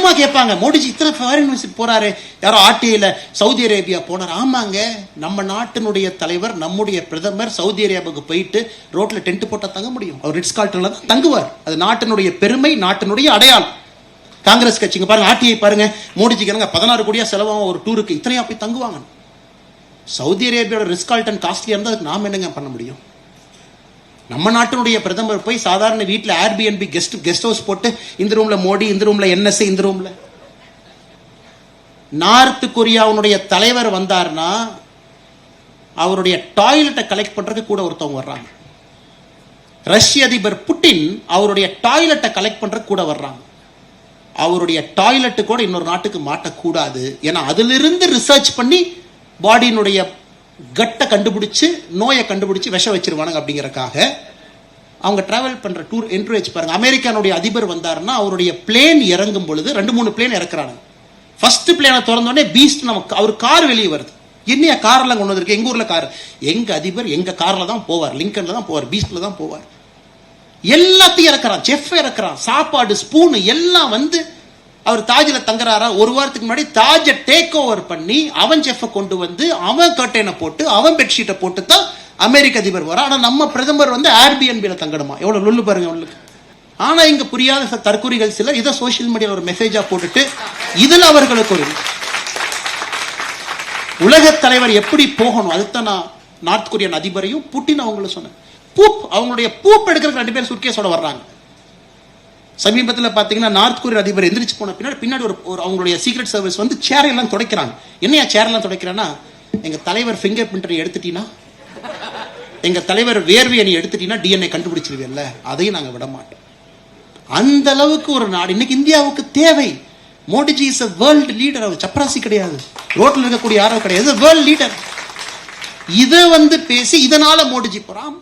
சும்மா கேட்பாங்க, மோடிஜி இத்தனை ஃபாரின் விசிட் போறாரு, யாரோ ஆர்டிஐல சவுதி அரேபியா போனார். ஆமாங்க, நம்ம நாட்டினுடைய தலைவர், நம்முடைய பிரதமர் சவுதி அரேபியாவுக்கு போயிட்டு ரோட்ல டென்ட் போட்டா தங்க முடியும்? அவர் ரிட்ஸ் கார்ல்டன்ல தான் தங்குவார். அது நாட்டினுடைய பெருமை, நாட்டினுடைய அடையாளம். காங்கிரஸ் கட்சிங்க பாருங்க, ஆர்டிஐ பாருங்க, மோடிஜிக்கு 16 கோடியா செலவாகும் ஒரு டூருக்கு, இத்தனையா போய் தங்குவாங்க. சவுதி அரேபியாவோட ரிட்ஸ் கார்ல்டன் காஸ்ட்லியா இருந்தா அதுக்கு நாம என்னங்க பண்ண முடியும்? நம்ம நாட்டினுடைய பிரதமர் போய் சாதாரண வீட்டில் ஏர்பிஎன்பி கெஸ்ட் ஹவுஸ் போட்டு, இந்த ரூம்ல மோடி, இந்த ரூம்ல என்எஸ்ஏ, இந்த ரூம்ல. நார்த் கொரியாவுடைய தலைவர் வந்தார்னா அவருடைய டாய்லெட்டை கலெக்ட் பண்றதுக்கு கூட ஒருத்தவங்க வர்றாங்க. ரஷ்ய அதிபர் புட்டின் அவருடைய டாய்லெட்டை கலெக்ட் பண்றதுக்கு கூட வர்றாங்க. அவருடைய டாய்லெட்டு கூட இன்னொரு நாட்டுக்கு மாட்டக்கூடாது, ஏன்னா அதிலிருந்து ரிசர்ச் பண்ணி பாடியினுடைய கட்டை கண்டுபிடிச்சு, நோயை கண்டுபிடிச்சு விஷம் வச்சிருவானுங்க. அப்படிங்கறக்காக அவங்க டிராவல் பண்ற டூர் என்கரேஜ் பாருங்க. அமெரிக்கானுடைய அதிபர் வந்தாருன்னா அவருடைய பிளேன் இறங்கும் பொழுது 2-3 பிளேன் இறக்குறாங்க. ஃபர்ஸ்ட் பிளேனை திறந்தோடனே பீஸ்ட் நமக்கு அவர் கார் வெளியே வருது. என்னையா காரெல்லாம் கொண்டு வந்திருக்கு? எங்க ஊர்ல கார், எங்க அதிபர் எங்க கார்ல தான் போவார், லிங்கன்ல தான் போவார், பீஸ்ட்ல தான் போவார். எல்லாத்தையும் இறக்குறான், செஃப் இறக்குறான், சாப்பாடு ஸ்பூன் எல்லாம் வந்து அவர் தாஜில தங்குறாரா, ஒரு வாரத்துக்கு முன்னாடி தாஜை டேக் ஓவர் பண்ணி அவன் செஃப்பை கொண்டு வந்து அவன் கர்டைனை போட்டு அவன் பெட்ஷீட்டை போட்டு தான் அமெரிக்க அதிபர் வர. ஆனா நம்ம பிரதமர் வந்து ஏர்பிஎன்பில தங்கணுமா? எவ்வளவு லொல்லு பாருங்க உங்களுக்கு. ஆனா இங்க புரியாத தற்கொலைகள் சிலர் இதை சோசியல் மீடியாவில் ஒரு மெசேஜா போட்டுட்டு இதுல அவர்களுக்கு ஒரு உலக தலைவர் எப்படி போகணும், அதுதான் நான் நார்த் கொரியன் அதிபரையும் புட்டின் அவங்களும் சொன்னேன். அவங்களுடைய பூப் எடுக்கிறதுக்கு 2 பேர் சுட்கேஸோட வர்றாங்க. சமீபத்தில் பார்த்தீங்கன்னா நார்த் கொரிய அதிபர் எந்திரிச்சு போன பின்னாடி ஒரு அவங்களுடைய சீக்ரெட் சர்வீஸ் வந்து சேர் எல்லாம் துடைக்கிறாங்க. என்னையா சேர் எல்லாம் துடைக்கிறான்னா, எங்க தலைவர் ஃபிங்கர் பிரிண்ட் எடுத்துட்டீங்கன்னா, எங்க தலைவர் வேர்வையை நீ எடுத்துட்டீங்கன்னா டிஎன்ஏ கண்டுபிடிச்சிருவீல்ல, அதையும் நாங்கள் விட மாட்டோம். அந்த அளவுக்கு ஒரு நாடு இன்னைக்கு இந்தியாவுக்கு தேவை. Modiji is a world leader. அவர் சப்ராசி கிடையாது, ரோட்ல இருக்கக்கூடிய யாரோ கிடையாது, வேர்ல்ட் லீடர். இதை வந்து பேசி இதனால மோடிஜி போறான்.